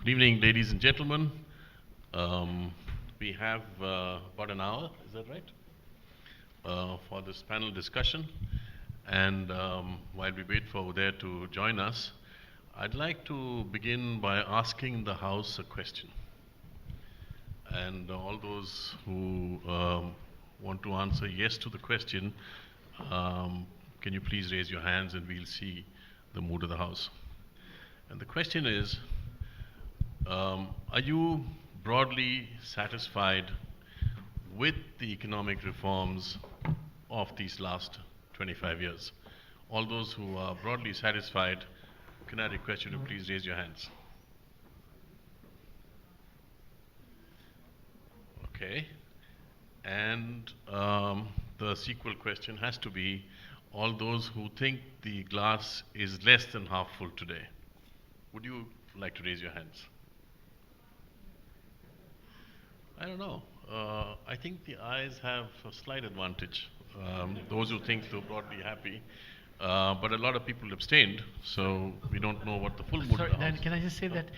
Good evening, ladies and gentlemen. We have about an hour, is that right, for this panel discussion. And while we wait for Uday to join us, I'd like to begin by asking the House a question. And all those who want to answer yes to the question, can you please raise your hands and we'll see the mood of the House. And the question is, are you broadly satisfied with the economic reforms of these last 25 years? All those who are broadly satisfied, can I request you to please raise your hands? Okay. And the sequel question has to be, all those who think the glass is less than half full today. Would you like to raise your hands? I don't know. I think the ayes have a slight advantage. Those who think they're broadly happy. But a lot of people abstained, so we don't know what the full mood Sorry, of the House. Dan, can I just say that,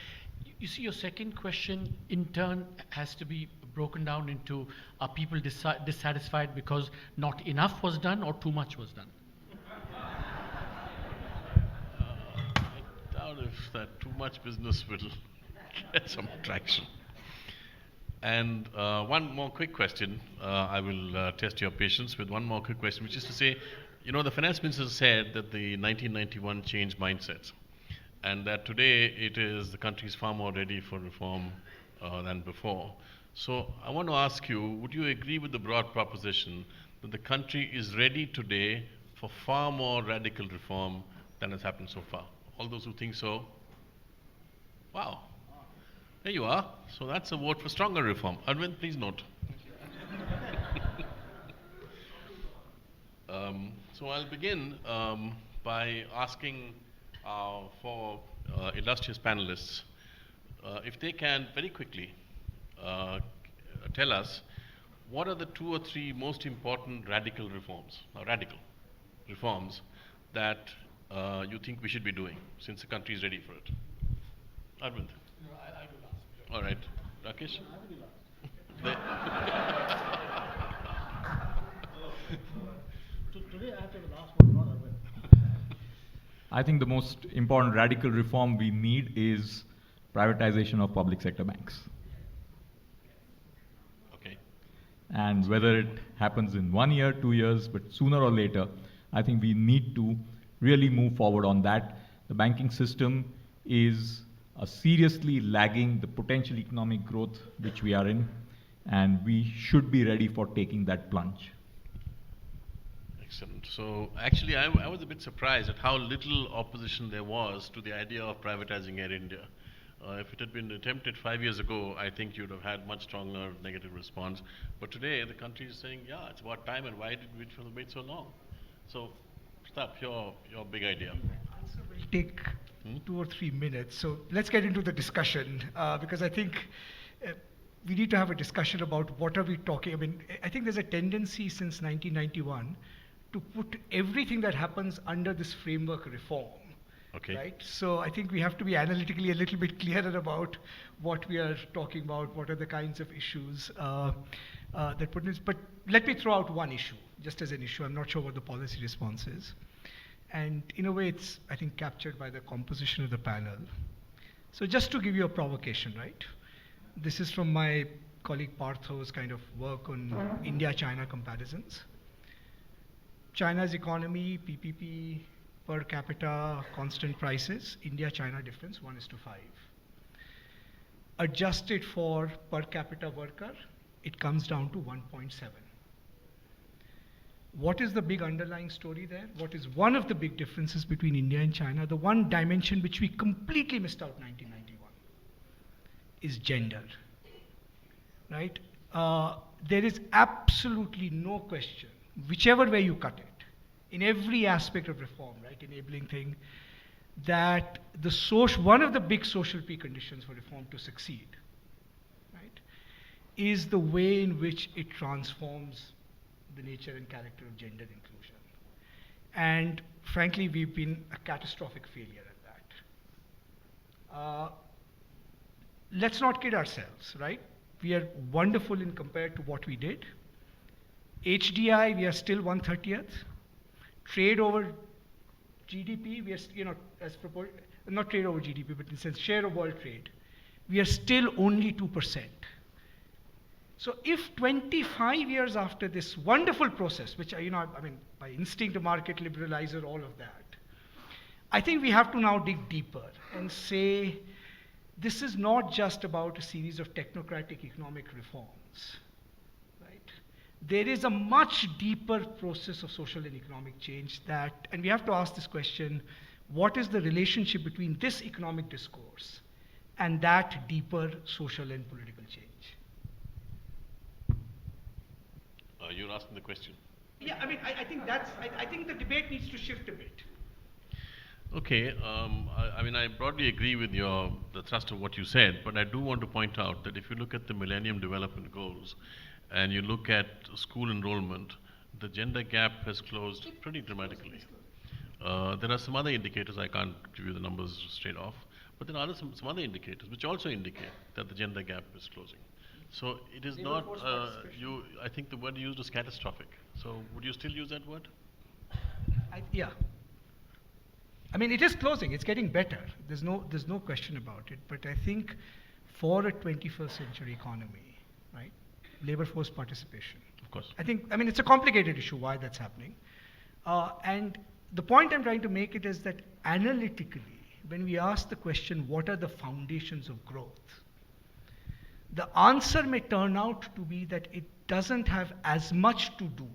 you see, your second question in turn has to be broken down into, are people dissatisfied because not enough was done or too much was done? I doubt if that too much business will get some traction. And one more quick question. I will test your patience with one more quick question, which is to say, you know, the finance minister said that the 1991 changed mindsets, and that today the country is far more ready for reform than before. So I want to ask you, would you agree with the broad proposition that the country is ready today for far more radical reform than has happened so far? All those who think so? Wow. There you are. So that's a vote for stronger reform. Arvind, please note. So I'll begin by asking for illustrious panelists if they can very quickly tell us what are the 2 or 3 most important radical reforms that you think we should be doing since the country is ready for it. Arvind. No, I will ask. All right. Rakesh? Today I have to have the last one, not Arvind. I think the most important radical reform we need is privatization of public sector banks. Okay. And whether it happens in 1 year, 2 years, but sooner or later, I think we need to really move forward on that. The banking system is seriously lagging the potential economic growth which we are in, and we should be ready for taking that plunge. Excellent. So actually I was a bit surprised at how little opposition there was to the idea of privatizing Air India. If it had been attempted 5 years ago, I think you'd have had much stronger negative response. But today the country is saying, yeah, it's about time, and why did we wait so long? So, Pratap, your big idea. Answer will take 2 or 3 minutes. So let's get into the discussion, because I think we need to have a discussion about what are we talking. I mean, I think there's a tendency since 1991 to put everything that happens under this framework reform. Okay. Right? So I think we have to be analytically a little bit clearer about what we are talking about, what are the kinds of issues that put in this. But let me throw out one issue, just as an issue. I'm not sure what the policy response is. And in a way, it's, I think, captured by the composition of the panel. So just to give you a provocation, right? This is from my colleague Partho's kind of work on India-China comparisons. China's economy, PPP, per capita, constant prices, India-China difference, 1:5. Adjusted for per capita worker, it comes down to 1.7. What is the big underlying story there? What is one of the big differences between India and China? The one dimension which we completely missed out in 1991 is gender, right? There is absolutely no question, whichever way you cut it, in every aspect of reform, right, enabling thing, that one of the big social preconditions for reform to succeed, right, is the way in which it transforms the nature and character of gender inclusion. And frankly, we've been a catastrophic failure at that. let's not kid ourselves, right? We are wonderful in compared to what we did. HDI, we are still 1/30th. Trade over GDP, we are, not trade over GDP, but in the sense share of world trade, we are still only 2%. So if 25 years after this wonderful process, which, I mean, by instinct, a market liberalizer, all of that, I think we have to now dig deeper and say, this is not just about a series of technocratic economic reforms, right? There is a much deeper process of social and economic change that, and we have to ask this question, what is the relationship between this economic discourse and that deeper social and political change? You're asking the question. Yeah, I mean, I think I think the debate needs to shift a bit. Okay, I mean, I broadly agree with the thrust of what you said, but I do want to point out that if you look at the Millennium Development Goals and you look at school enrollment, the gender gap has closed pretty dramatically. There are some other indicators, I can't give you the numbers straight off, but there are some other indicators which also indicate that the gender gap is closing. So it is not, I think the word you used was catastrophic. So would you still use that word? Yeah. I mean, it is closing, it's getting better. There's no question about it. But I think for a 21st century economy, right, labor force participation. Of course. I mean, it's a complicated issue why that's happening. And the point I'm trying to make it is that analytically, when we ask the question, what are the foundations of growth? The answer may turn out to be that it doesn't have as much to do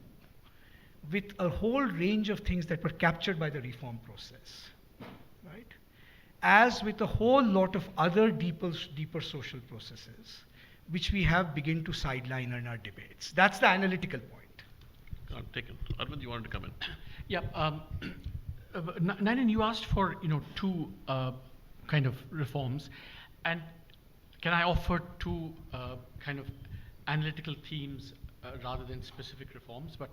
with a whole range of things that were captured by the reform process, right? As with a whole lot of other deeper social processes, which we have begun to sideline in our debates. That's the analytical point. Taken. Arvind, you wanted to come in? Yeah, Ninan, you asked for two kind of reforms, and can I offer two kind of analytical themes rather than specific reforms, but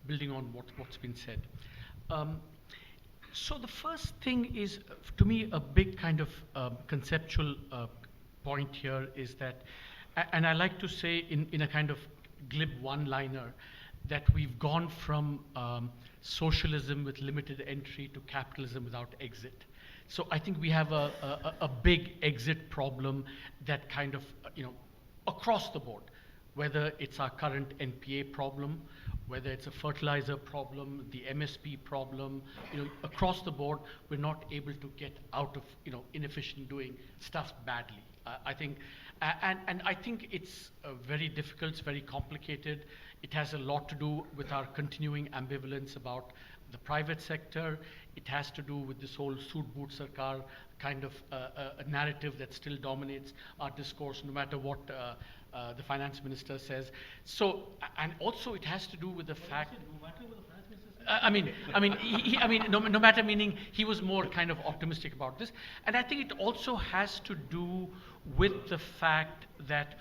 building on what's been said. So the first thing is, to me, a big kind of conceptual point here is that, and I like to say in a kind of glib one-liner, that we've gone from socialism with limited entry to capitalism without exit. So I think we have a big exit problem that kind of, across the board, whether it's our current NPA problem, whether it's a fertilizer problem, the MSP problem, across the board, we're not able to get out of, inefficient doing stuff badly. I think, and I think it's very difficult, it's very complicated. It has a lot to do with our continuing ambivalence about the private sector. It has to do with this whole Soot Boot Sarkar kind of a narrative that still dominates our discourse, no matter what the finance minister says. So, and also it has to do with the fact. No matter, meaning he was more kind of optimistic about this. And I think it also has to do with the fact that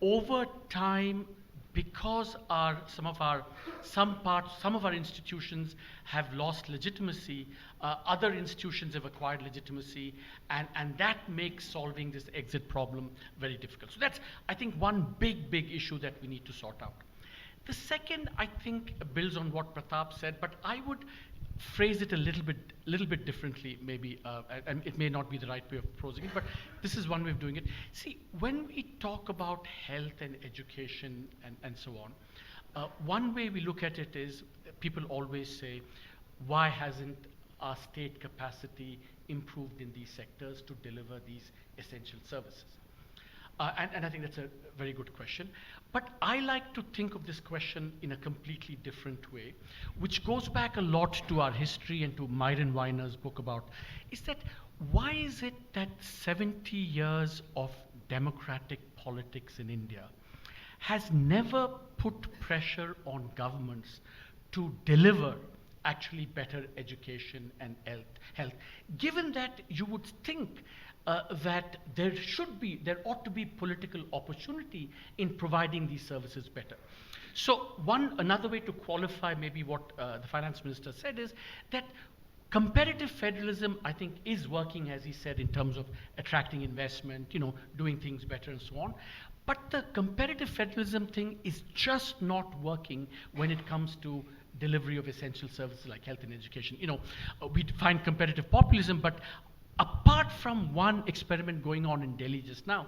over time, because some of our institutions have lost legitimacy, other institutions have acquired legitimacy, and that makes solving this exit problem very difficult. So that's, I think, one big issue that we need to sort out. The second, I think, builds on what Pratap said, but I would phrase it a little bit differently, maybe, and it may not be the right way of posing it, but this is one way of doing it. See, when we talk about health and education and so on, one way we look at it is, people always say, why hasn't our state capacity improved in these sectors to deliver these essential services? And I think that's a very good question. But I like to think of this question in a completely different way, which goes back a lot to our history and to Myron Weiner's book about, is that why is it that 70 years of democratic politics in India has never put pressure on governments to deliver actually better education and health, given that you would think that there ought to be political opportunity in providing these services better. So another way to qualify maybe what the finance minister said is that Competitive federalism, I think, is working, as he said, in terms of attracting investment, doing things better and so on. But the competitive federalism thing is just not working when it comes to delivery of essential services like health and education. We find competitive populism, but apart from one experiment going on in Delhi just now,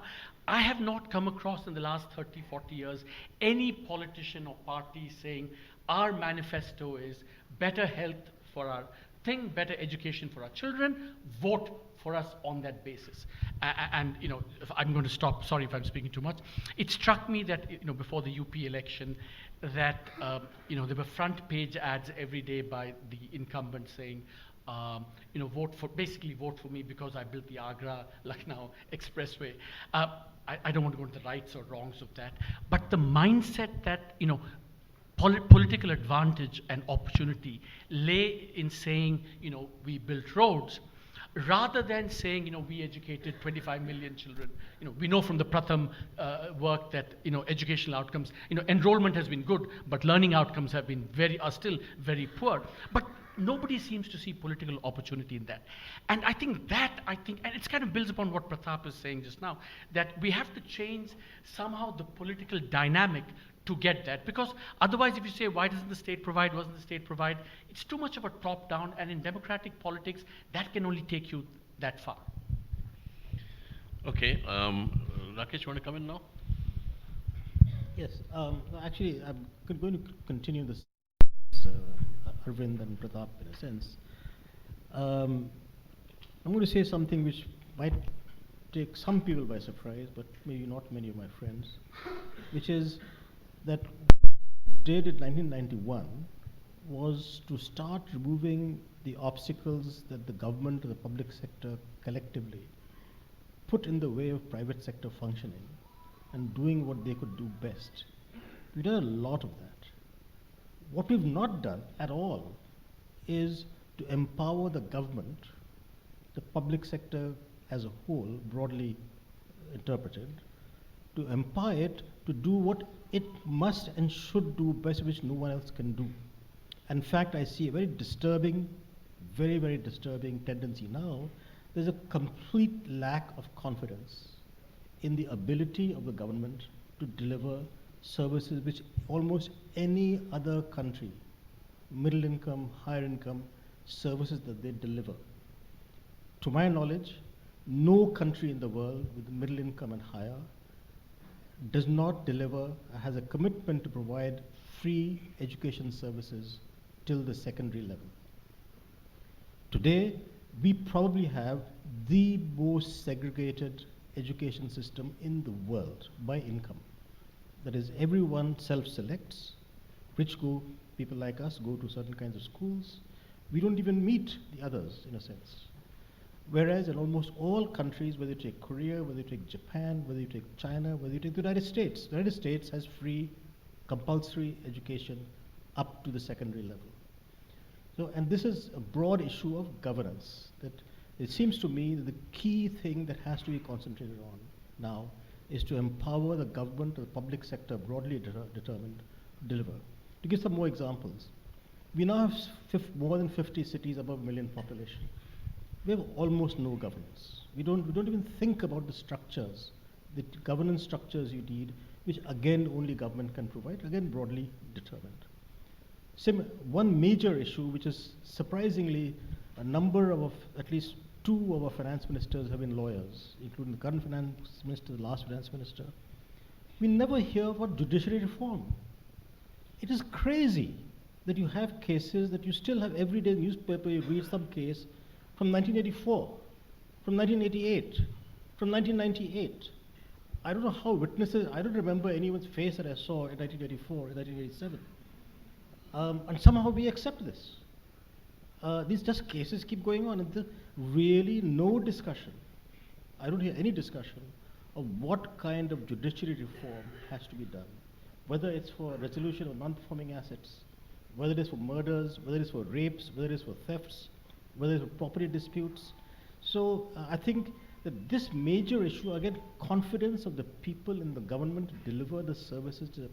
I have not come across in the last 30, 40 years any politician or party saying our manifesto is better health for our thing, better education for our children, vote for us on that basis. And if I'm going to stop, sorry if I'm speaking too much. It struck me that before the UP election, that there were front page ads every day by the incumbent saying, vote for me because I built the Agra Lucknow Expressway. I don't want to go into the rights or wrongs of that, but the mindset that political advantage and opportunity lay in saying, we built roads, rather than saying, we educated 25 million children. We know from the Pratham work that, educational outcomes, enrollment has been good, but learning outcomes are still very poor. But nobody seems to see political opportunity in that. And I think, and it kind of builds upon what Pratap is saying just now, that we have to change somehow the political dynamic to get that. Because otherwise, if you say, why doesn't the state provide, wasn't the state provide, it's too much of a top-down, and in democratic politics, that can only take you that far. Okay, Rakesh, you want to come in now? Yes, actually, I'm going to continue this, Arvind and Pratap in a sense. I'm going to say something which might take some people by surprise, but maybe not many of my friends, which is that did in 1991 was to start removing the obstacles that the government or the public sector collectively put in the way of private sector functioning and doing what they could do best. We've done a lot of that. What we've not done at all is to empower the government, the public sector as a whole, broadly interpreted, to empower it to do what it must and should do best, which no one else can do. In fact, I see a very disturbing, very, very disturbing tendency now. There's a complete lack of confidence in the ability of the government to deliver services which almost any other country, middle income, higher income, services that they deliver. To my knowledge, no country in the world with middle income and higher does not deliver, has a commitment to provide free education services till the secondary level. Today, we probably have the most segregated education system in the world by income. That is, everyone self-selects. Rich people like us go to certain kinds of schools. We don't even meet the others, in a sense. Whereas in almost all countries, whether you take Korea, whether you take Japan, whether you take China, whether you take the United States has free, compulsory education up to the secondary level. So, and this is a broad issue of governance, that it seems to me that the key thing that has to be concentrated on now is to empower the government or the public sector, broadly determined, to deliver. To give some more examples, we now have more than 50 cities above 1 million population. We have almost no governance. We don't even think about the structures, the governance structures you need, which again only government can provide, again broadly determined. One major issue, which is surprisingly a number of, at least 2 of our finance ministers have been lawyers, including the current finance minister, the last finance minister. We never hear about judiciary reform. It is crazy that you have cases that you still have everyday newspaper, you read some case from 1984, from 1988, from 1998. I don't know how witnesses, I don't remember anyone's face that I saw in 1984, in 1987. And somehow we accept this. These just cases keep going on, and there's really no discussion. I don't hear any discussion of what kind of judiciary reform has to be done, whether it's for resolution of non-performing assets, whether it is for murders, whether it is for rapes, whether it is for thefts, whether it's for property disputes. So I think that this major issue, again, confidence of the people in the government to deliver the services, to the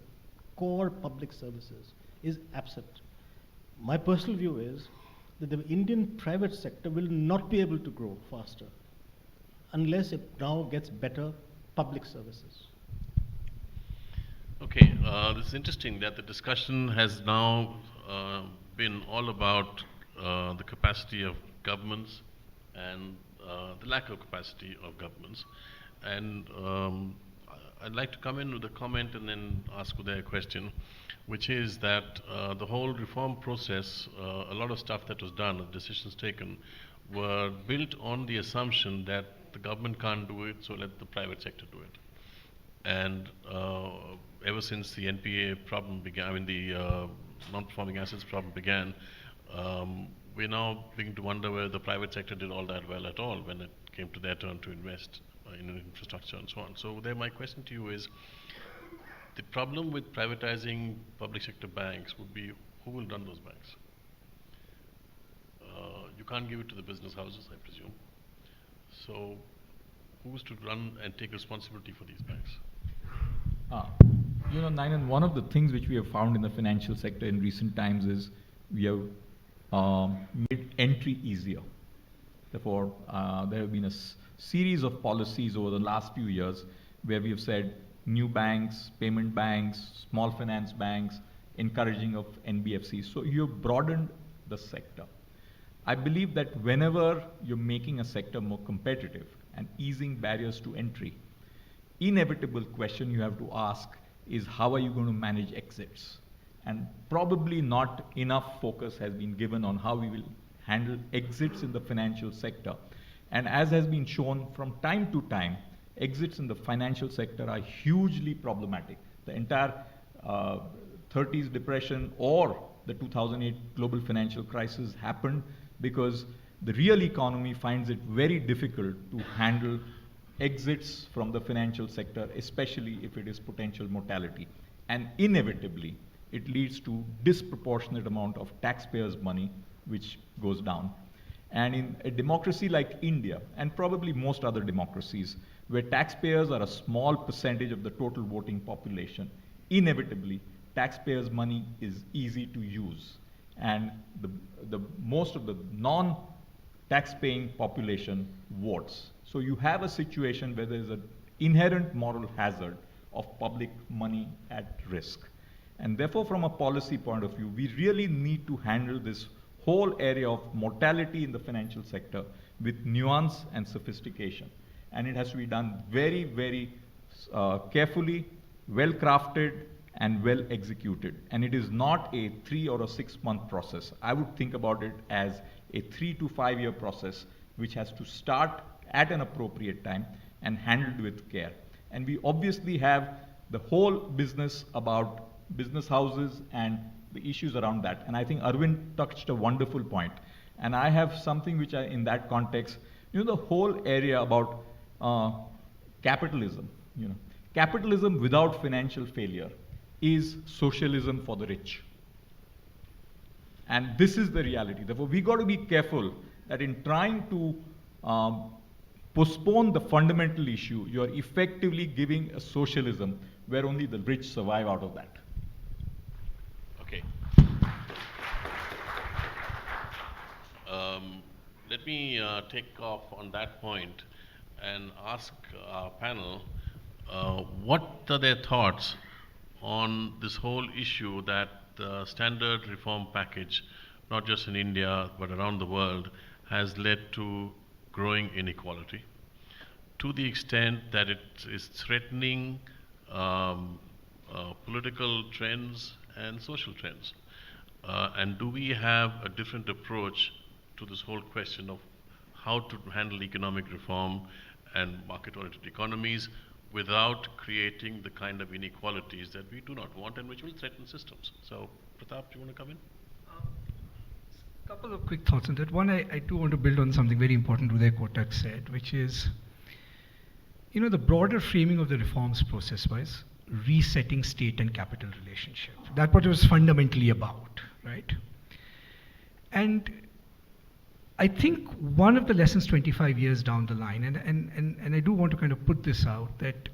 core public services, is absent. My personal view is that the Indian private sector will not be able to grow faster unless it now gets better public services. Okay, this is interesting that the discussion has now been all about the capacity of governments and the lack of capacity of governments. And I'd like to come in with a comment and then ask Uday a question, which is that the whole reform process, a lot of stuff that was done, the decisions taken, were built on the assumption that the government can't do it, so let the private sector do it. And ever since the NPA problem began, I mean the non-performing assets problem began, we're now beginning to wonder whether the private sector did all that well at all when it came to their turn to invest in infrastructure and so on. So there, my question to you is, the problem with privatizing public sector banks would be, who will run those banks? You can't give it to the business houses, I presume. So who's to run and take responsibility for these banks? You know, Ninan, one of the things which we have found in the financial sector in recent times is we have made entry easier. Therefore, there have been a series of policies over the last few years where we have said new banks, payment banks, small finance banks, encouraging of NBFCs. So you have broadened the sector. I believe that whenever you're making a sector more competitive and easing barriers to entry, inevitable question you have to ask is how are you going to manage exits? And probably not enough focus has been given on how we will handle exits in the financial sector. And as has been shown from time to time, exits in the financial sector are hugely problematic. The entire 30s depression or the 2008 global financial crisis happened because the real economy finds it very difficult to handle exits from the financial sector, especially if it is potential mortality. And inevitably, it leads to disproportionate amount of taxpayers' money, which goes down. And in a democracy like India, and probably most other democracies, where taxpayers are a small percentage of the total voting population, inevitably, taxpayers' money is easy to use. And the most of the non-tax-paying population votes. So you have a situation where there is an inherent moral hazard of public money at risk. And therefore, from a policy point of view, we really need to handle this whole area of mortality in the financial sector with nuance and sophistication. And it has to be done very, very carefully, well-crafted, and well executed. And it is not a 3 or a 6 month process. I would think about it as a 3 to 5 year process, which has to start at an appropriate time and handled with care. And we obviously have the whole business about business houses and the issues around that. And I think Arvind touched a wonderful point. And I have something which in that context, you know, the whole area about capitalism, you know, capitalism without financial failure is socialism for the rich. And this is the reality. Therefore, we got to be careful that in trying to postpone the fundamental issue, you are effectively giving a socialism where only the rich survive out of that. Okay. Let me take off on that point and ask our panel, what are their thoughts on this whole issue that the standard reform package, not just in India, but around the world, has led to growing inequality to the extent that it is threatening political trends and social trends. And do we have a different approach to this whole question of how to handle economic reform and market-oriented economies without creating the kind of inequalities that we do not want and which will threaten systems? So, Pratap, do you want to come in? A couple of quick thoughts on that. One, I do want to build on something very important Uday Kotak said, which is, you know, the broader framing of the reforms process-wise, resetting state and capital relationship. That's what it was fundamentally about, right? And I think one of the lessons 25 years down the line, and I do want to kind of put this out, that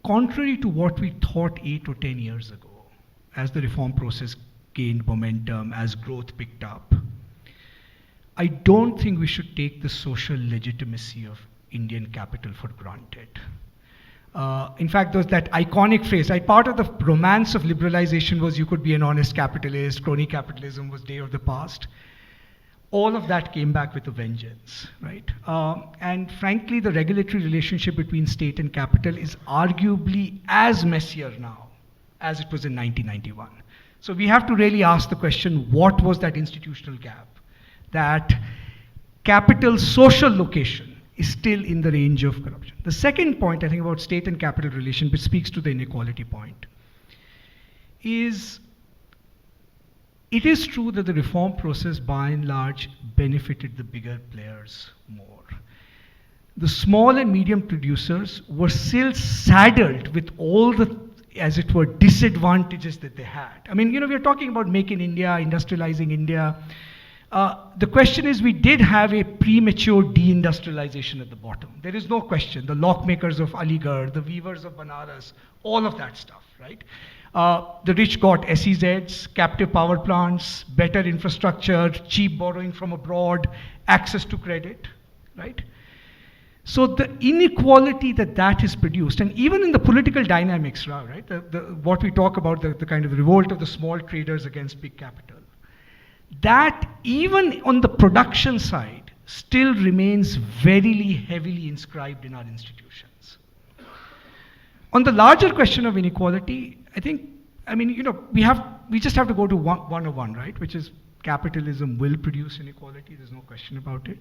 contrary to what we thought 8 or 10 years ago, as the reform process gained momentum, as growth picked up, I don't think we should take the social legitimacy of Indian capital for granted. In fact, there's that iconic phrase, right? Part of the romance of liberalization was you could be an honest capitalist, crony capitalism was day of the past. All of that came back with a vengeance, right? And frankly, the regulatory relationship between state and capital is arguably as messier now as it was in 1991. So we have to really ask the question, what was that institutional gap? That capital social location is still in the range of corruption. The second point, I think, about state and capital relation, which speaks to the inequality point, is it is true that the reform process by and large benefited the bigger players more. The small and medium producers were still saddled with all the, as it were, disadvantages that they had. I mean, we are talking about Make in India, industrializing India. The question is, we did have a premature deindustrialization at the bottom. There is no question. The lockmakers of Aligarh, the weavers of Banaras, all of that stuff, right? The rich got SEZs, captive power plants, better infrastructure, cheap borrowing from abroad, access to credit, right? So the inequality that has produced, and even in the political dynamics, right? What we talk about, the kind of revolt of the small traders against big capital, that even on the production side still remains very heavily inscribed in our institutions. On the larger question of inequality, we just have to go to 101, right? Which is capitalism will produce inequality, there's no question about it.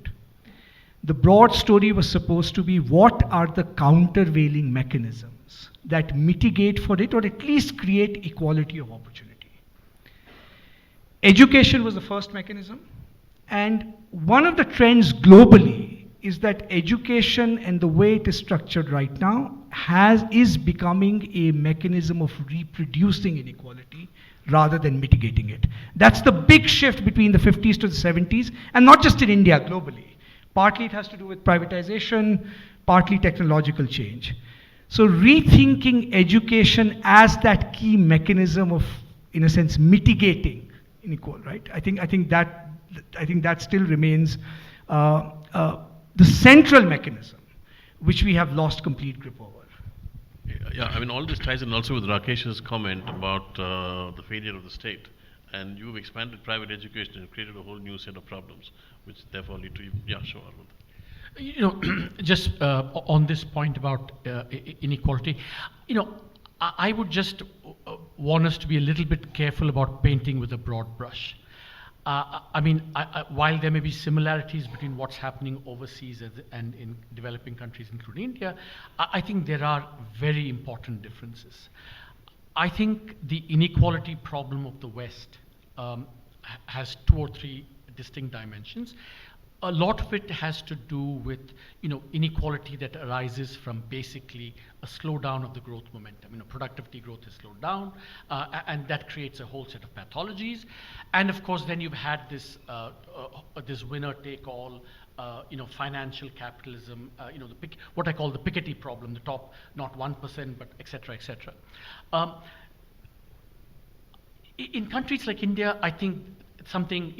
The broad story was supposed to be, what are the countervailing mechanisms that mitigate for it, or at least create equality of opportunity? Education was the first mechanism, and one of the trends globally is that education and the way it is structured right now is becoming a mechanism of reproducing inequality rather than mitigating it. That's the big shift between the 50s to the 70s, and not just in India, globally. Partly it has to do with privatization, partly technological change. So rethinking education as that key mechanism of, in a sense, mitigating inequality, right? I think that still remains the central mechanism, which we have lost complete grip over. Yeah, I mean, all this ties in also with Rakesh's comment about the failure of the state. And you've expanded private education and created a whole new set of problems, which therefore lead to even, yeah, sure, Arvind. Just on this point about inequality, I would just want us to be a little bit careful about painting with a broad brush. While there may be similarities between what's happening overseas and in developing countries, including India, I think there are very important differences. I think the inequality problem of the West has 2 or 3 distinct dimensions. A lot of it has to do with, inequality that arises from basically a slowdown of the growth momentum. Productivity growth has slowed down, and that creates a whole set of pathologies. And of course, then you've had this this winner-take-all, financial capitalism. What I call the Piketty problem: the top, not 1%, but et cetera, et cetera. In countries like India, I think something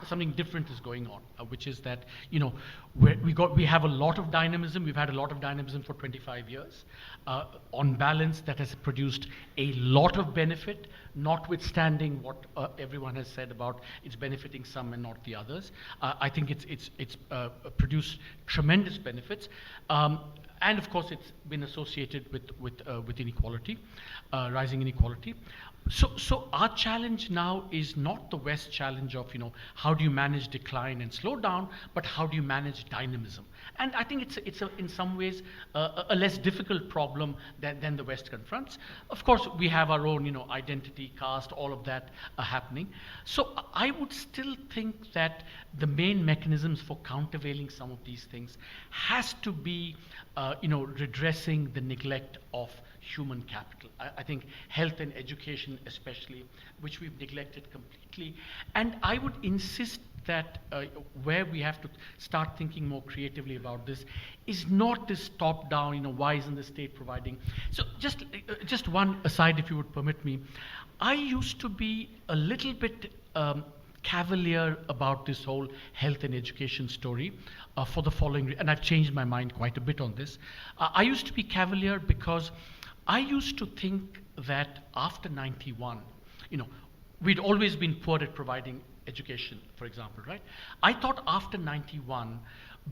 something different is going on, which is that we have a lot of dynamism. We've had a lot of dynamism for 25 years. On balance, that has produced a lot of benefit, notwithstanding what everyone has said about it's benefiting some and not the others. I think it's produced tremendous benefits. And of course, it's been associated with inequality, rising inequality. So our challenge now is not the West challenge of, how do you manage decline and slow down, but how do you manage dynamism? And I think it's in some ways a less difficult problem than the West confronts. Of course, we have our own, identity, caste, all of that happening. So I would still think that the main mechanisms for countervailing some of these things has to be, redressing the neglect of human capital. I think health and education especially, which we've neglected completely. And I would insist that where we have to start thinking more creatively about this is not this top-down, why isn't the state providing? So just one aside, if you would permit me. I used to be a little bit cavalier about this whole health and education story for the following and I've changed my mind quite a bit on this. I used to be cavalier because I used to think that after 91, we'd always been poor at providing education, for example, right? I thought after 91,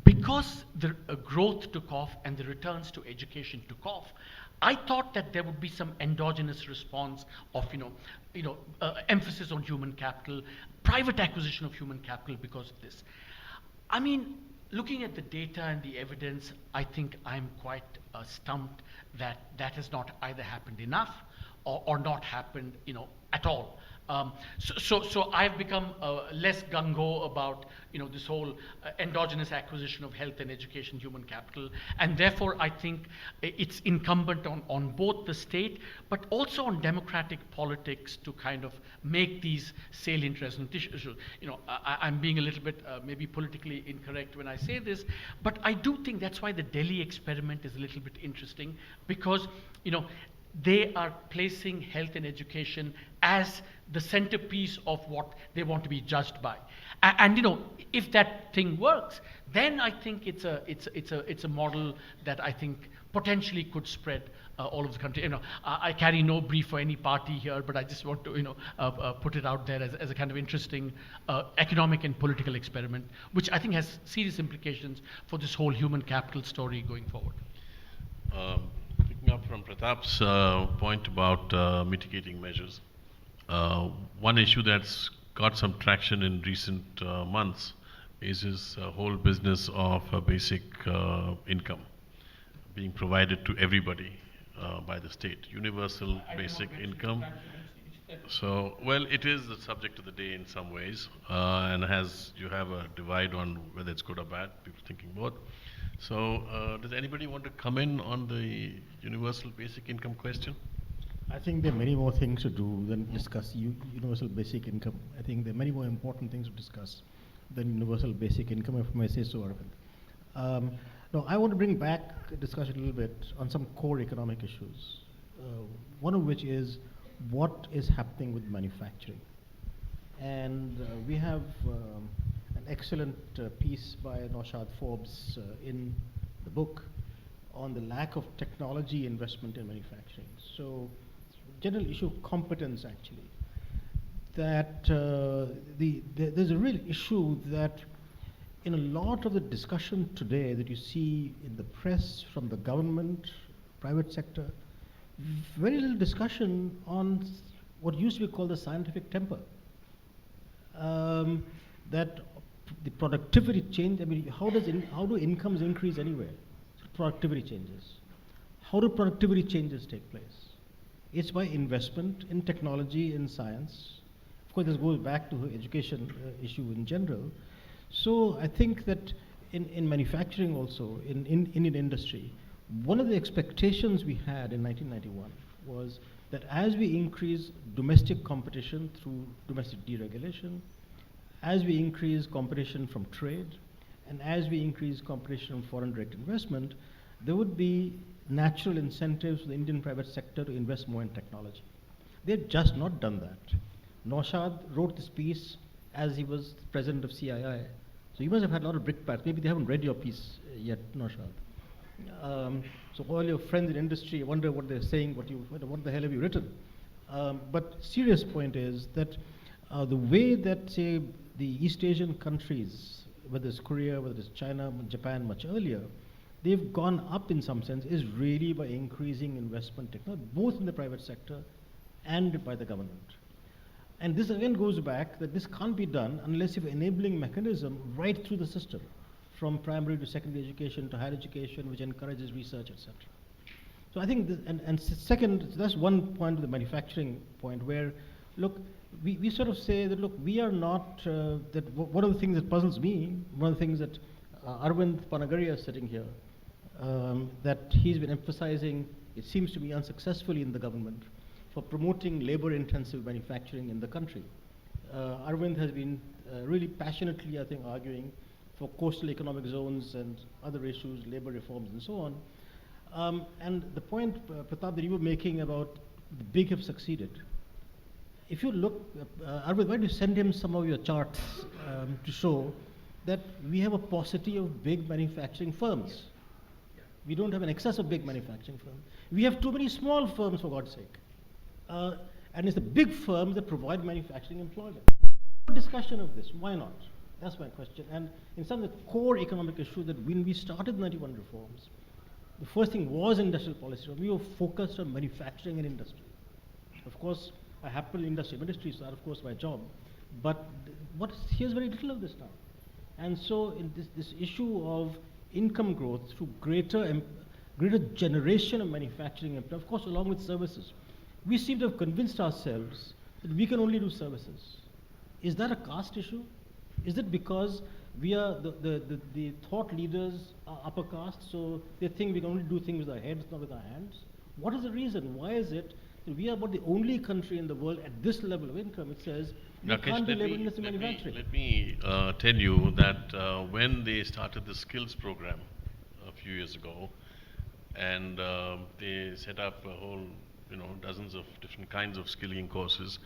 because the growth took off and the returns to education took off, I thought that there would be some endogenous response of, emphasis on human capital, private acquisition of human capital because of this. I mean, looking at the data and the evidence, I think I'm quite stumped that that has not either happened enough or not happened, at all. So I've become less gung-ho about this whole endogenous acquisition of health and education, human capital, and therefore I think it's incumbent on both the state, but also on democratic politics to kind of make these salient resonant issues. I'm being a little bit maybe politically incorrect when I say this, but I do think that's why the Delhi experiment is a little bit interesting, because they are placing health and education as the centerpiece of what they want to be judged by. And if that thing works, then I think it's a model that I think potentially could spread all over the country. I carry no brief for any party here, but I just want to put it out there as a kind of interesting economic and political experiment, which I think has serious implications for this whole human capital story going forward. Picking up from Pratap's point about mitigating measures, one issue that's got some traction in recent months is this whole business of basic income being provided to everybody by the state. Universal basic income. So, well, it is the subject of the day in some ways, and you have a divide on whether it's good or bad, people thinking both. So, does anybody want to come in on the universal basic income question? I think there are many more things to do than discuss universal basic income. I think there are many more important things to discuss than universal basic income, if I may say so, Arvind. No, I want to bring back the discussion a little bit on some core economic issues, one of which is what is happening with manufacturing. And we have an excellent piece by Naushad Forbes in the book on the lack of technology investment in manufacturing. So, general issue of competence, actually, that there's a real issue that in a lot of the discussion today that you see in the press, from the government, private sector, very little discussion on what used to be called the scientific temper. That the productivity change, I mean, how do incomes increase anywhere? Productivity changes. How do productivity changes take place? It's by investment in technology, in science. Of course, this goes back to the education issue in general. So I think that in manufacturing also, in Indian industry, one of the expectations we had in 1991 was that as we increase domestic competition through domestic deregulation, as we increase competition from trade, and as we increase competition from foreign direct investment, there would be natural incentives for the Indian private sector to invest more in technology. They've just not done that. Naushad wrote this piece as he was president of CII. So you must have had a lot of brickbats. Maybe they haven't read your piece yet, Naushad. So all your friends in industry, I wonder what they're saying, what the hell have you written? But serious point is that the way that, say, the East Asian countries, whether it's Korea, whether it's China, Japan, much earlier, they've gone up in some sense is really by increasing investment technology, both in the private sector and by the government. And this again goes back that this can't be done unless you have an enabling mechanism right through the system, from primary to secondary education to higher education, which encourages research, etc. So I think, second, that's one point of the manufacturing point where, look, we sort of say that, look, we are not, one of the things that puzzles me, one of the things that Arvind Panagaria is sitting here, that he's been emphasizing, it seems to be unsuccessfully in the government, for promoting labor-intensive manufacturing in the country. Arvind has been really passionately, I think, arguing for coastal economic zones and other issues, labor reforms and so on. And the point, Pratap, that you were making about the big have succeeded, if you look, Arvind, why don't you send him some of your charts to show that we have a paucity of big manufacturing firms. We don't have an excess of big manufacturing firms. We have too many small firms, for God's sake. And it's the big firms that provide manufacturing employment. Discussion of this, why not? That's my question. And in some of the core economic issues that when we started 91 reforms, the first thing was industrial policy. We were focused on manufacturing and industry. Of course, I happen in industry ministry, so that of course my job. But here's very little of this now. And so in this issue of income growth through greater generation of manufacturing, of course along with services, we seem to have convinced ourselves that we can only do services. Is that a caste issue? Is it because we are the thought leaders are upper caste, so they think we can only do things with our heads, not with our hands? What is the reason? Why is it that we are about the only country in the world at this level of income? It says we Rakesh, can't do labor intensive manufacturing. let me tell you that when they started the skills program a few years ago, and they set up a whole, dozens of different kinds of skilling courses,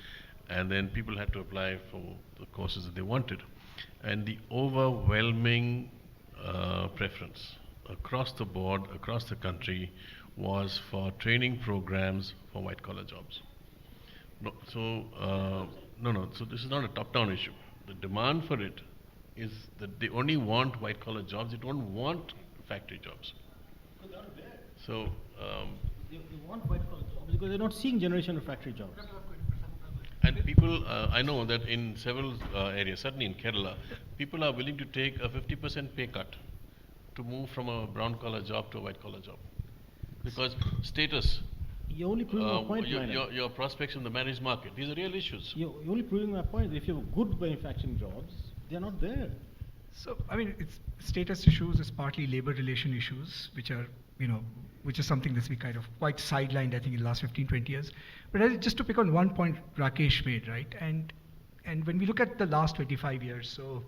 and then people had to apply for the courses that they wanted. And the overwhelming preference across the board, across the country, was for training programs for white-collar jobs. So this is not a top-down issue. The demand for it is that they only want white-collar jobs. They don't want factory jobs. So They want white-collar jobs because they're not seeing generation of factory jobs. and people, I know that in several areas, certainly in Kerala, people are willing to take a 50% pay cut to move from a brown-collar job to a white-collar job. Because status, You're only proving my point, Ninan. your prospects in the marriage market, these are real issues. You're only proving my point. If you have good manufacturing jobs, they're not there. So, I mean, it's status issues, it's partly labor relation issues, which are, which is something that's been kind of quite sidelined, I think, in the last 15, 20 years. But just to pick on one point Rakesh made, right? And when we look at the last 25 years, so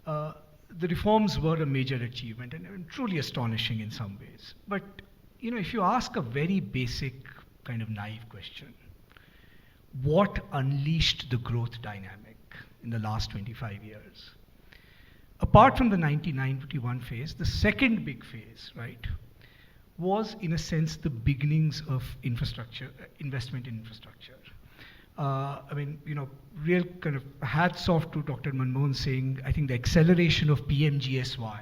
the reforms were a major achievement and truly astonishing in some ways. But, if you ask a very basic kind of naive question, what unleashed the growth dynamic in the last 25 years? Apart from the 1991 phase, the second big phase, right, was in a sense the beginnings of infrastructure, investment in infrastructure. Real kind of hats off to Dr. Manmohan Singh. I think the acceleration of PMGSY,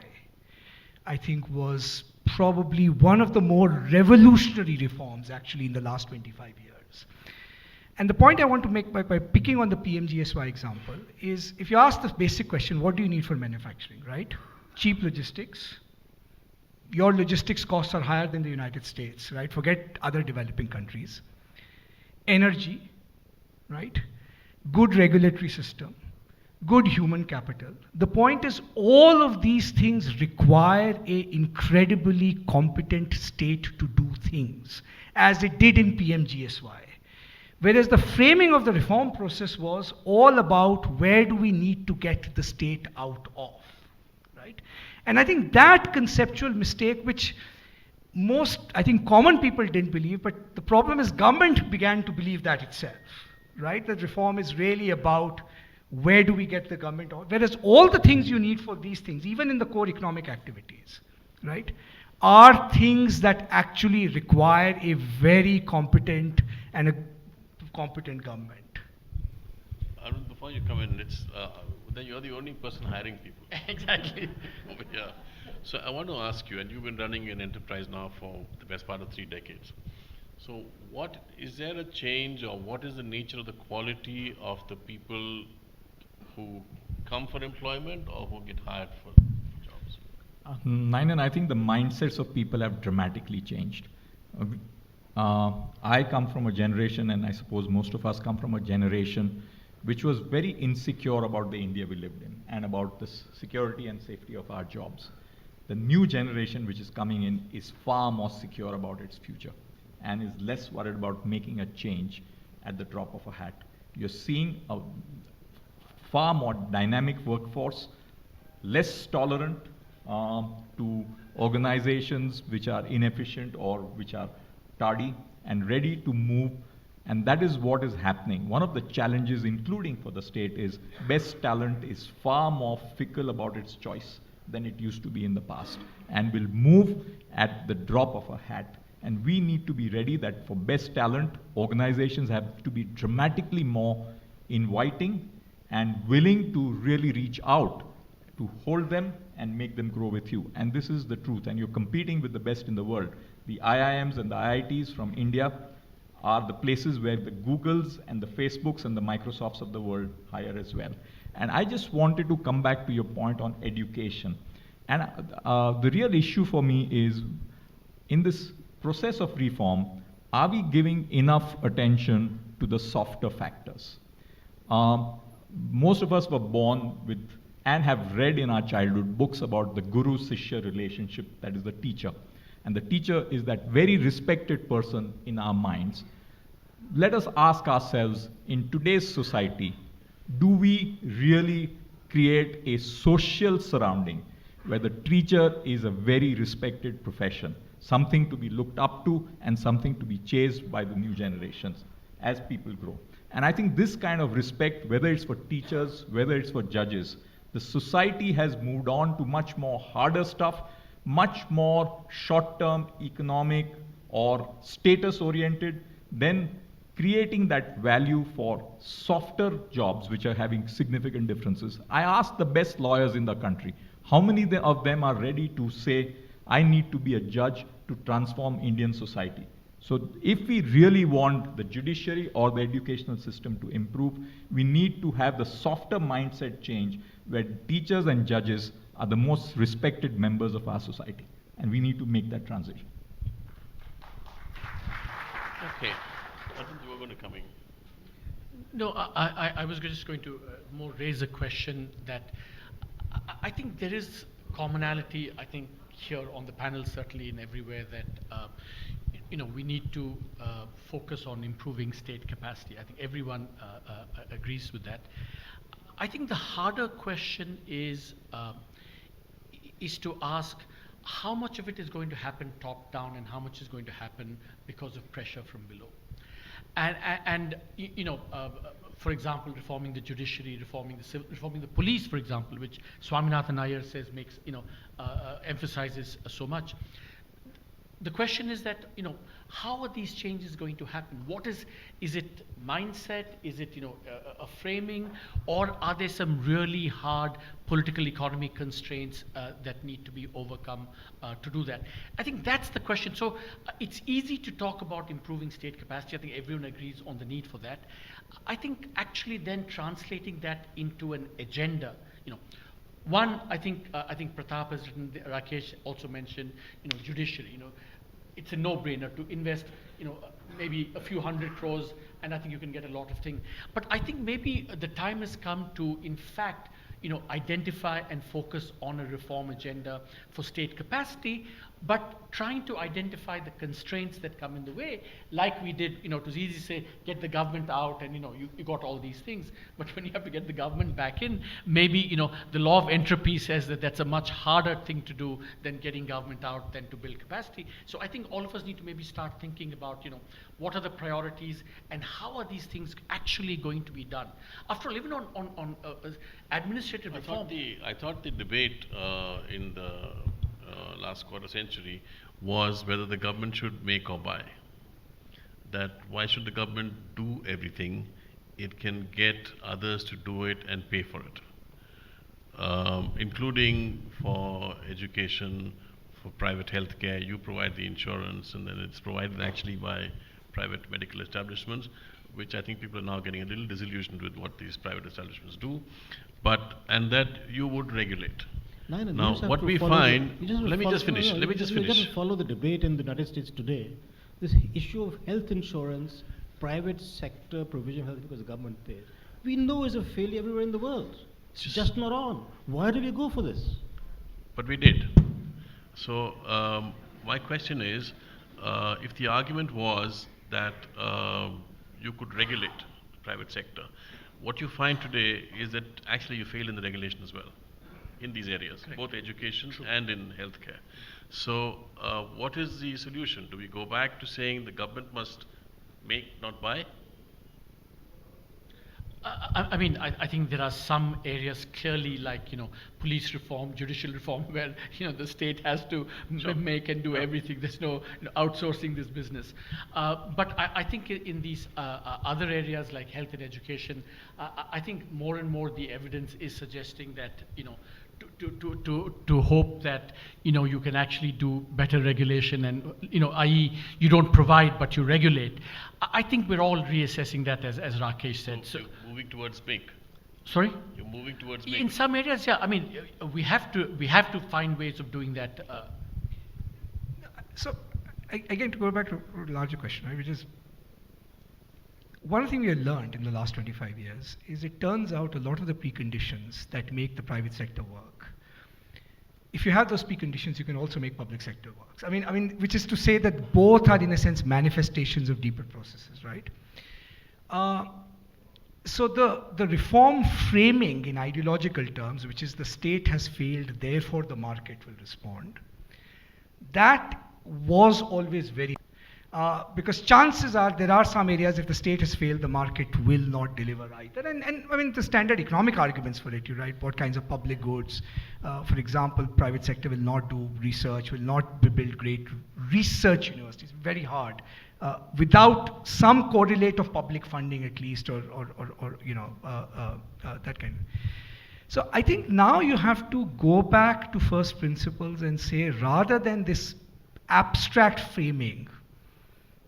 I think, was probably one of the more revolutionary reforms actually in the last 25 years. And the point I want to make by picking on the PMGSY example is, if you ask the basic question, what do you need for manufacturing, right? Cheap logistics. Your logistics costs are higher than the United States, right? Forget other developing countries. Energy, right? Good regulatory system, good human capital. The point is, all of these things require an incredibly competent state to do things, as it did in PMGSY. Whereas the framing of the reform process was all about where do we need to get the state out of, right? And I think that conceptual mistake, which most, I think, common people didn't believe, but the problem is government began to believe that itself, right? That reform is really about where do we get the government out, whereas all the things you need for these things, even in the core economic activities, right, are things that actually require a very competent and a competent government. Arvind, before you come in, then you're the only person hiring people. Exactly. Over here. So I want to ask you, and you've been running an enterprise now for the best part of 3 decades. So is there a change, or what is the nature of the quality of the people who come for employment or who get hired for jobs? Ninan, I think the mindsets of people have dramatically changed. I come from a generation, and I suppose most of us come from a generation which was very insecure about the India we lived in and about the security and safety of our jobs. The new generation which is coming in is far more secure about its future and is less worried about making a change at the drop of a hat. You're seeing a far more dynamic workforce, less tolerant to organizations which are inefficient or which are tardy, and ready to move And that is what is happening. One of the challenges, including for the state, is best talent is far more fickle about its choice than it used to be in the past, and will move at the drop of a hat. And we need to be ready that for best talent, organizations have to be dramatically more inviting and willing to really reach out to hold them and make them grow with you. And this is the truth. And you're competing with the best in the world. The IIMs and the IITs from India are the places where the Googles and the Facebooks and the Microsofts of the world hire as well. And I just wanted to come back to your point on education. And the real issue for me is, in this process of reform, are we giving enough attention to the softer factors? Most of us were born with and have read in our childhood books about the guru-sishya relationship, that is the teacher. And the teacher is that very respected person in our minds. Let us ask ourselves, in today's society, do we really create a social surrounding where the teacher is a very respected profession, something to be looked up to and something to be chased by the new generations as people grow? And I think this kind of respect, whether it's for teachers, whether it's for judges, the society has moved on to much more harder stuff, much more short-term economic or status-oriented, than creating that value for softer jobs which are having significant differences. I asked the best lawyers in the country, how many of them are ready to say, I need to be a judge to transform Indian society? So if we really want the judiciary or the educational system to improve, we need to have the softer mindset change where teachers and judges are the most respected members of our society. And we need to make that transition. Okay. Arvind, you were going to come in. No, I was just going to more raise a question that I think there is commonality, I think, here on the panel, certainly in everywhere, that we need to focus on improving state capacity. I think everyone agrees with that. I think the harder question is to ask how much of it is going to happen top down and how much is going to happen because of pressure from below. And for example, reforming the judiciary, reforming the police, for example, which Swaminathan Iyer says makes, emphasizes so much. The question is that, how are these changes going to happen? Is it mindset? Is it, a framing? Or are there some really hard political economy constraints that need to be overcome to do that? I think that's the question. So it's easy to talk about improving state capacity. I think everyone agrees on the need for that. I think actually then translating that into an agenda, one, I think Pratap has written, Rakesh also mentioned, judiciary, it's a no-brainer to invest, maybe a few hundred crores, and I think you can get a lot of things. But I think maybe the time has come to, in fact, identify and focus on a reform agenda for state capacity, but trying to identify the constraints that come in the way, like we did, it was easy to say, get the government out, and you got all these things. But when you have to get the government back in, maybe, the law of entropy says that that's a much harder thing to do than getting government out than to build capacity. So I think all of us need to maybe start thinking about, what are the priorities and how are these things actually going to be done? After all, even on administrative reform. I thought the debate in the last quarter century was whether the government should make or buy. That why should the government do everything? It can get others to do it and pay for it, including for education, for private healthcare. You provide the insurance, and then it's provided actually by private medical establishments, which I think people are now getting a little disillusioned with what these private establishments do, and that you would regulate. Ninan, now, what we find, let me just finish. You just follow the debate in the United States today. This issue of health insurance, private sector provision of health because the government pays, we know is a failure everywhere in the world. It's just not on. Why do we go for this? But we did. So my question is, if the argument was that you could regulate the private sector, what you find today is that actually you fail in the regulation as well, in these areas, correct, both education and in healthcare. So what is the solution? Do we go back to saying the government must make, not buy? I think there are some areas clearly like, police reform, judicial reform, where, the state has to make and do everything. There's no outsourcing this business. But I think in these other areas like health and education, I think more and more the evidence is suggesting that, to hope that, you can actually do better regulation and, i.e. you don't provide, but you regulate. I think we're all reassessing that, as Rakesh said. So you're moving towards make. Sorry? You're moving towards make. In some areas, yeah. We have to find ways of doing that. So, again, to go back to a larger question, right, which is, one thing we have learned in the last 25 years is it turns out a lot of the preconditions that make the private sector work, if you have those preconditions, you can also make public sector work. Which is to say that both are in a sense manifestations of deeper processes, right? So the reform framing in ideological terms, which is the state has failed, therefore the market will respond, that was always very, because chances are there are some areas if the state has failed, the market will not deliver either. And the standard economic arguments for it, right? What kinds of public goods? For example, private sector will not do research, will not build great research universities. Very hard. Without some correlate of public funding at least, or that kind of. So I think now you have to go back to first principles and say, rather than this abstract framing,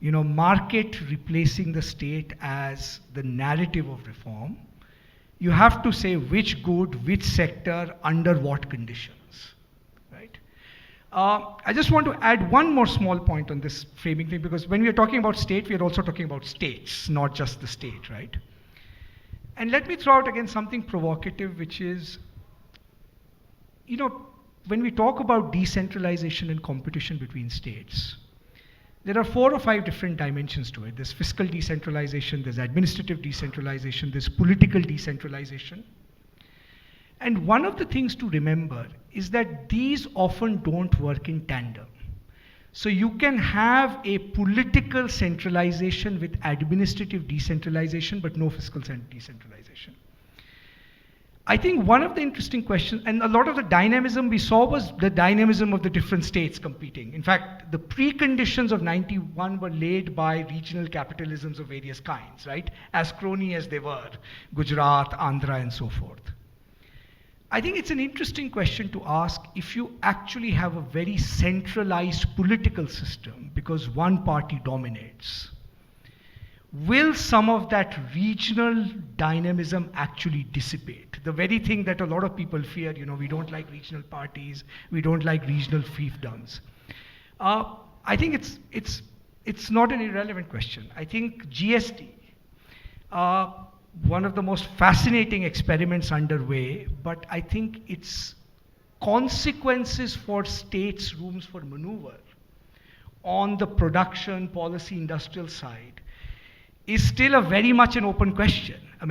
market replacing the state as the narrative of reform, you have to say which good, which sector, under what conditions, right? I just want to add one more small point on this framing thing, because when we are talking about state, we are also talking about states, not just the state, right? And let me throw out again something provocative, which is, when we talk about decentralization and competition between states, there are 4 or 5 different dimensions to it. There's fiscal decentralization, there's administrative decentralization, there's political decentralization. And one of the things to remember is that these often don't work in tandem. So you can have a political centralization with administrative decentralization, but no fiscal decentralization. I think one of the interesting questions, and a lot of the dynamism we saw was the dynamism of the different states competing. In fact, the preconditions of 91 were laid by regional capitalisms of various kinds, right? As crony as they were, Gujarat, Andhra, and so forth. I think it's an interesting question to ask if you actually have a very centralized political system because one party dominates. Will some of that regional dynamism actually dissipate? The very thing that a lot of people fear, we don't like regional parties, we don't like regional fiefdoms. I think it's not an irrelevant question. I think GST, one of the most fascinating experiments underway, but I think its consequences for states' rooms for maneuver on the production, policy, industrial side is still a very much an open question. I'm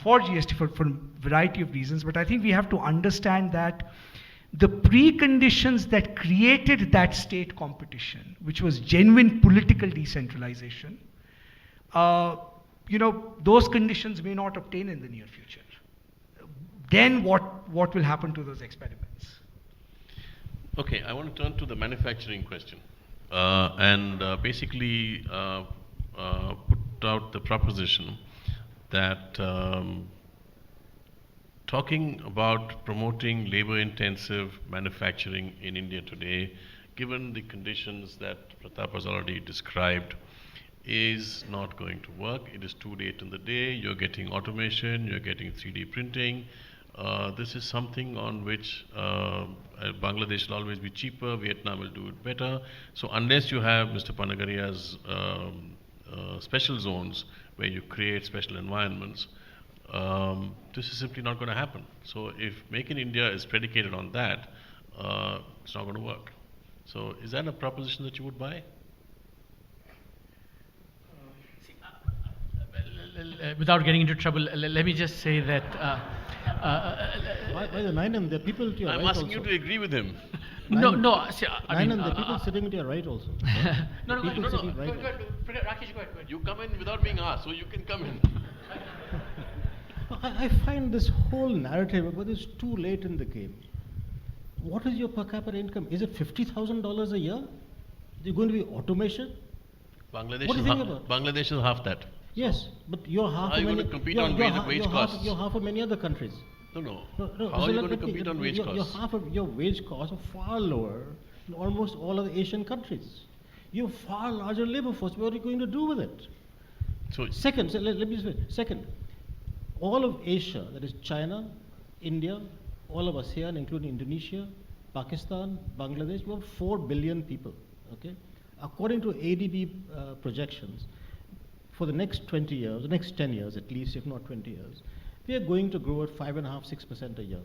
for GST for a variety of reasons, but I think we have to understand that the preconditions that created that state competition, which was genuine political decentralization, those conditions may not obtain in the near future. Then what will happen to those experiments? Okay, I want to turn to the manufacturing question and basically put out the proposition that talking about promoting labor-intensive manufacturing in India today, given the conditions that Pratap has already described, is not going to work. It is too late in the day. You're getting automation, you're getting 3D printing. This is something on which Bangladesh will always be cheaper, Vietnam will do it better. So unless you have Mr. Panagaria's special zones where you create special environments, this is simply not going to happen. So if Make in India is predicated on that, it's not going to work. So is that a proposition that you would buy? Without getting into trouble, let me just say that. By the Ninan, there are people to your I'm right asking also. you to agree with him. No. See, I mean, Ninan, the people sitting to your right also. no. People Go sitting right. ahead. Rakesh, go ahead. You come in without being asked, so you can come in. I find this whole narrative about it's too late in the game. What is your per capita income? Is it $50,000 a year? Is it going to be automation? Bangladesh, What do you think about? Bangladesh is half that. Yes, but you're half How are you going to compete on wage costs? You're half of many other countries. No. No, How so are you let going to me- compete on wage your costs? half of your wage costs are far lower in almost all of the Asian countries. You have far larger labor force. What are you going to do with it? So, Second, let me say, second, all of Asia, that is China, India, all of ASEAN, including Indonesia, Pakistan, Bangladesh, we have 4 billion people. Okay, according to ADB projections, for the next 20 years, the next 10 years at least, if not 20 years, we are going to grow at 5.5–6% a year,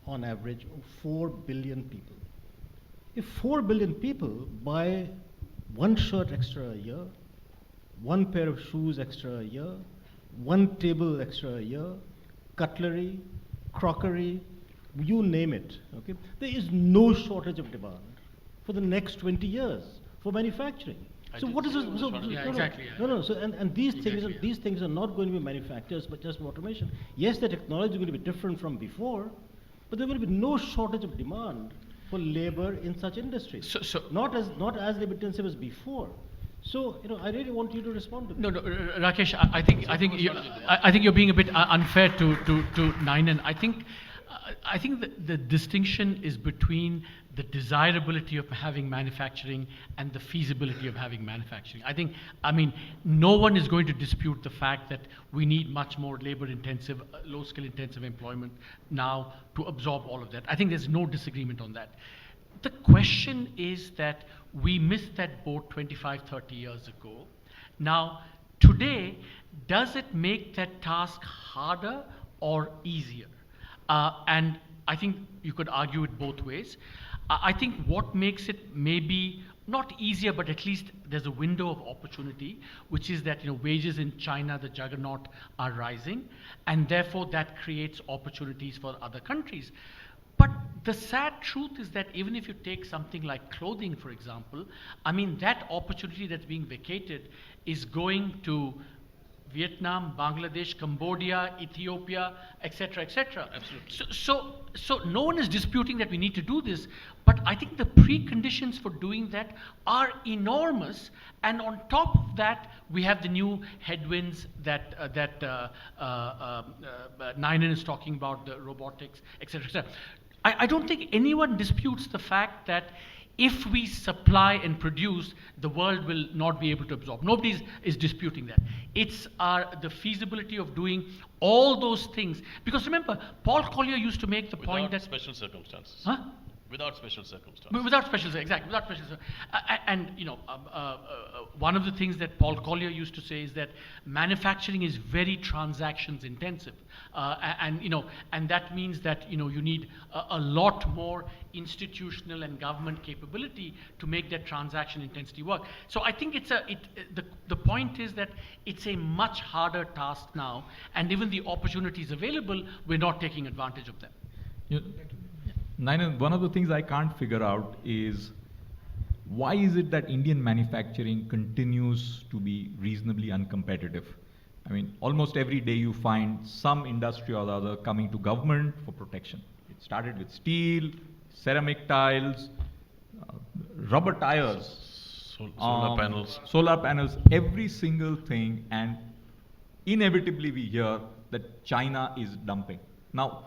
on average, 4 billion people. If 4 billion people buy one shirt extra a year, one pair of shoes extra a year, one table extra a year, cutlery, crockery, you name it, okay? There is no shortage of demand for the next 20 years for manufacturing. So what is this? Exactly. No. So and these Exactly, things these things are not going to be manufacturers, but just automation. Yes, the technology is going to be different from before, but there will be no shortage of demand for labor in such industries. So not as labor intensive as before. So I really want you to respond to that. No, Rakesh, I think you're being a bit unfair to Ninan. I think the distinction is between the desirability of having manufacturing and the feasibility of having manufacturing. I mean, no one is going to dispute the fact that we need much more labor-intensive, low-skill-intensive employment now to absorb all of that. I think there's no disagreement on that. The question is that we missed that boat 25, 30 years ago. Now, today, does it make that task harder or easier? And I think you could argue it both ways. I think what makes it maybe not easier, but at least there's a window of opportunity, which is that wages in China, the juggernaut, are rising, and therefore that creates opportunities for other countries. But the sad truth is that even if you take something like clothing, for example, I mean, that opportunity that's being vacated is going to Vietnam, Bangladesh, Cambodia, Ethiopia, etc., etc. Absolutely. So no one is disputing that we need to do this, but I think the preconditions for doing that are enormous, and on top of that, we have the new headwinds that Ninan is talking about, the robotics, etc., etc. I don't think anyone disputes the fact that if we supply and produce, the world will not be able to absorb. Nobody is disputing that. It's the feasibility of doing all those things. Because remember, Paul Collier used to make the point that... Without special circumstances. Huh? Without special circumstances. Without special, exactly, without special. And one of the things that Paul Collier used to say is that manufacturing is very transactions intensive, and that means that you need a lot more institutional and government capability to make that transaction intensity work. So I think the point is that it's a much harder task now, and even the opportunities available, we're not taking advantage of them. Ninan, one of the things I can't figure out is why is it that Indian manufacturing continues to be reasonably uncompetitive? I mean, almost every day you find some industry or the other coming to government for protection. It started with steel, ceramic tiles, rubber tires, solar panels, every single thing, and inevitably we hear that China is dumping. Now,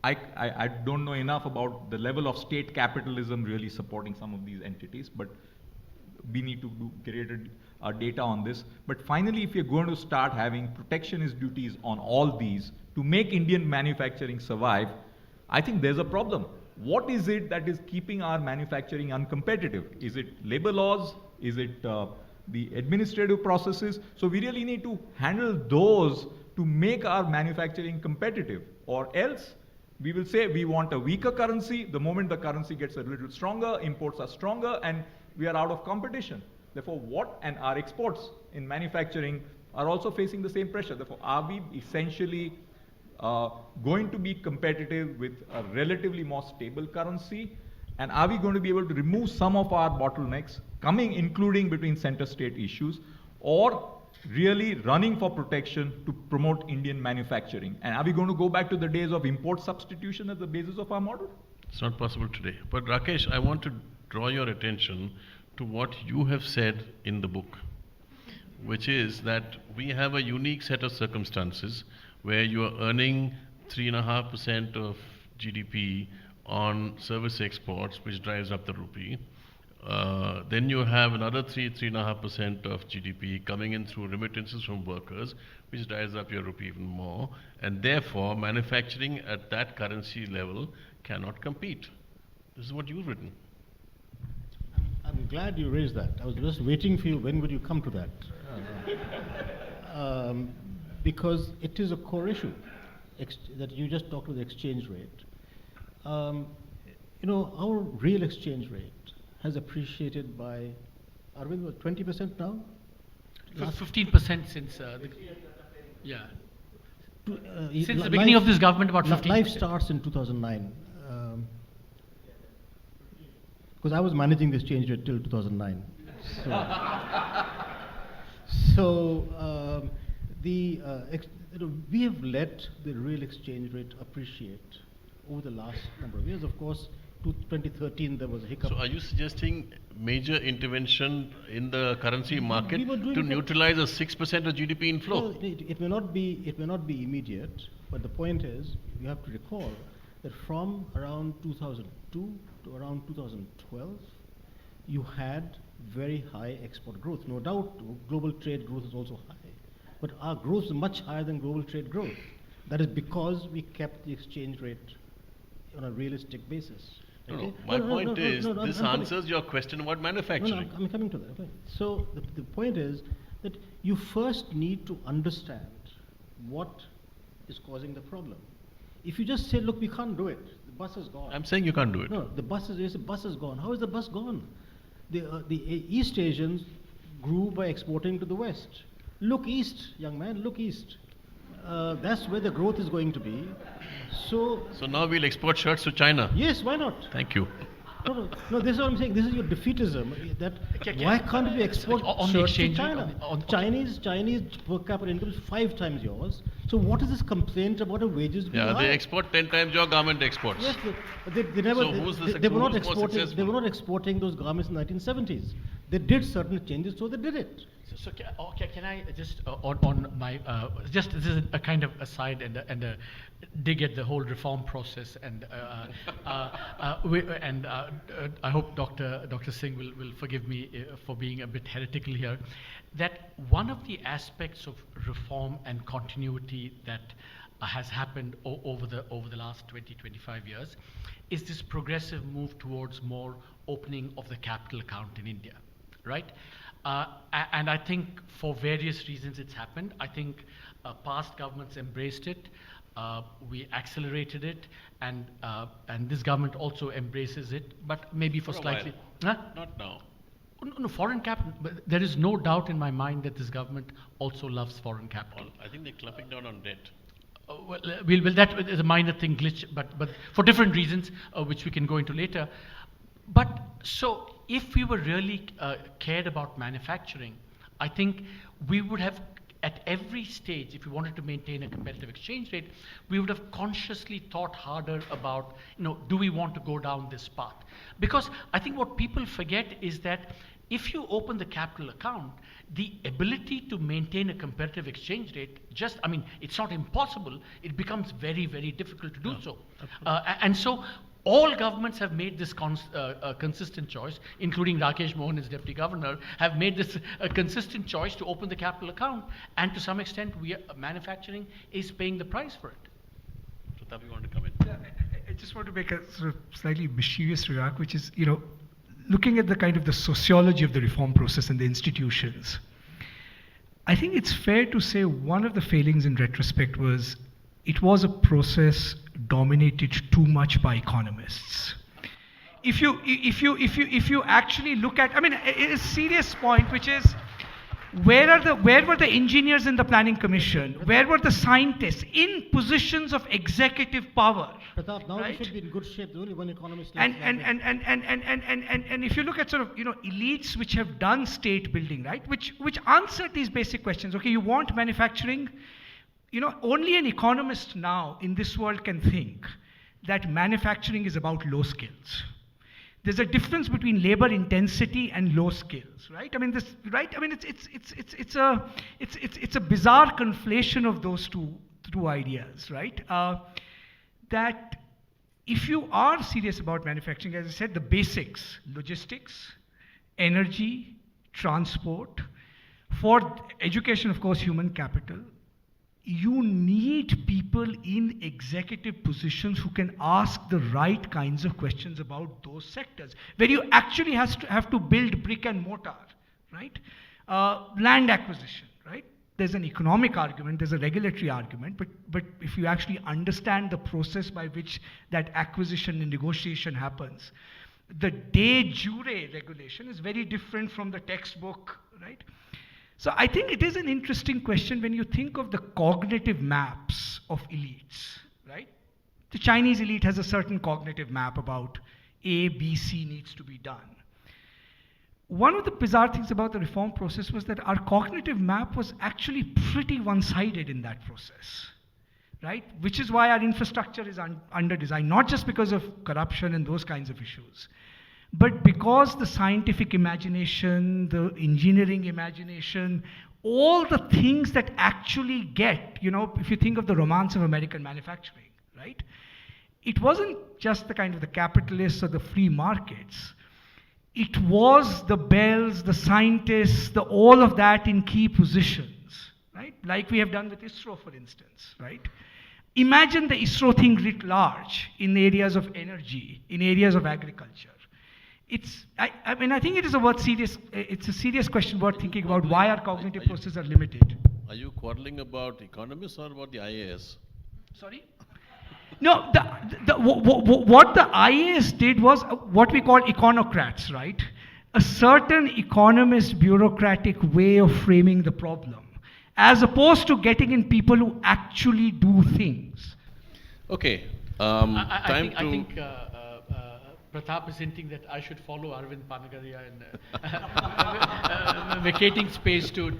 I don't know enough about the level of state capitalism really supporting some of these entities, but we need to create data on this. But finally, if you're going to start having protectionist duties on all these to make Indian manufacturing survive, I think there's a problem. What is it that is keeping our manufacturing uncompetitive? Is it labor laws? Is it the administrative processes? So we really need to handle those to make our manufacturing competitive, or else we will say we want a weaker currency. The moment the currency gets a little stronger, imports are stronger, and we are out of competition. Therefore, and our exports in manufacturing are also facing the same pressure. Therefore, are we essentially going to be competitive with a relatively more stable currency, And are we going to be able to remove some of our bottlenecks, including between center-state issues, or really running for protection to promote Indian manufacturing? And are we going to go back to the days of import substitution as the basis of our model? It's not possible today. But Rakesh, I want to draw your attention to what you have said in the book, which is that we have a unique set of circumstances where you are earning 3.5% of GDP on service exports, which drives up the rupee. Then you have another 3.5% of GDP coming in through remittances from workers, which drives up your rupee even more. And therefore, manufacturing at that currency level cannot compete. This is what you've written. I'm glad you raised that. I was just waiting for you. When would you come to that? Because it is a core issue that you just talked about the exchange rate. Our real exchange rate has appreciated by, Arvind, what, 20% now? 15% since since the beginning of this government, about 15%. Life starts in 2009. Because I was managing the exchange rate till 2009. We have let the real exchange rate appreciate over the last number of years. Of course, 2013 there was a hiccup. So are you suggesting major intervention in the currency market to that. neutralize a 6% of GDP inflow? Well, it may not be immediate, but the point is, you have to recall that from around 2002 to around 2012, you had very high export growth. No doubt, global trade growth is also high, but our growth is much higher than global trade growth. That is because we kept the exchange rate on a realistic basis. Okay? My point is, this answers your question about manufacturing. I'm coming to that. Okay. So the point is that you first need to understand what is causing the problem. If you just say, look, we can't do it, the bus is gone. I'm saying you can't do it. No, the bus is gone. How is the bus gone? The East Asians grew by exporting to the West. Look east, young man, look east. That's where the growth is going to be. So now we'll export shirts to China. Yes, why not? Thank you. No, this is what I'm saying. This is your defeatism. Why can't we export shirts to China? Chinese per capita income is 5 times yours. So what is this complaint about the wages being high? They export 10 times your garment exports. Yes, they never. So They were not who's more exporting. They successful? were not exporting those garments in the 1970s. They did certain changes, so they did it. So can I just on my just this is a kind of aside and a dig at the whole reform process and I hope Dr. Singh will forgive me for being a bit heretical here. That one of the aspects of reform and continuity that has happened over the last 20-25 years is this progressive move towards more opening of the capital account in India, right? And I think for various reasons it's happened. I think past governments embraced it. We accelerated it, and this government also embraces it, but maybe for slightly. Not now. No, foreign capital. But there is no doubt in my mind that this government also loves foreign capital. I think they're clamping down on debt. Well, that is a minor thing, glitch, but for different reasons, which we can go into later. But so, if we were really cared about manufacturing, I think we would have, at every stage, if we wanted to maintain a competitive exchange rate, we would have consciously thought harder about, do we want to go down this path? Because I think what people forget is that if you open the capital account, the ability to maintain a competitive exchange rate it's not impossible, it becomes very, very difficult to do so. And so, all governments have made this consistent choice, including Rakesh, Mohan as Deputy Governor, have made this consistent choice to open the capital account, and to some extent, manufacturing is paying the price for it. Pratap, you want to come in? I just want to make a sort of slightly mischievous remark, which is, looking at the kind of the sociology of the reform process and the institutions, I think it's fair to say one of the failings in retrospect was it was a process dominated too much by economists. If you actually look at, a serious point, which is, Where were the engineers in the planning commission? Where were the scientists in positions of executive power? Pratap, now right? we should be in good shape. There's only one economist left. And if you look at sort of, elites which have done state building, right, which answer these basic questions. Okay, you want manufacturing? Only an economist now in this world can think that manufacturing is about low skills. There's a difference between labor intensity and low skills, right? I mean, it's a bizarre conflation of those two ideas, right? That if you are serious about manufacturing, as I said, the basics, logistics, energy, transport, for education, of course, human capital, you need people in executive positions who can ask the right kinds of questions about those sectors, where you actually have to build brick and mortar, right? Land acquisition, right? There's an economic argument, there's a regulatory argument, but if you actually understand the process by which that acquisition and negotiation happens, the de jure regulation is very different from the textbook, right? So I think it is an interesting question when you think of the cognitive maps of elites, right? The Chinese elite has a certain cognitive map about A, B, C needs to be done. One of the bizarre things about the reform process was that our cognitive map was actually pretty one-sided in that process, right? Which is why our infrastructure is under-designed, not just because of corruption and those kinds of issues, but because the scientific imagination, the engineering imagination, all the things that actually get, if you think of the romance of American manufacturing, right? It wasn't just the kind of the capitalists or the free markets. It was the bells, the scientists, all of that in key positions, right? Like we have done with ISRO, for instance, right? Imagine the ISRO thing writ large in areas of energy, in areas of agriculture. I think it's a serious question worth thinking about why our cognitive processes are limited. Are you quarreling about economists or about the IAS? Sorry? No, what the IAS did was what we call econocrats, right? A certain economist bureaucratic way of framing the problem, as opposed to getting in people who actually do things. Okay. I think Pratap is hinting that I should follow Arvind Panagaria in vacating space to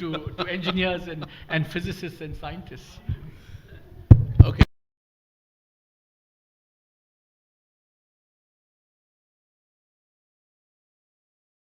engineers and physicists and scientists.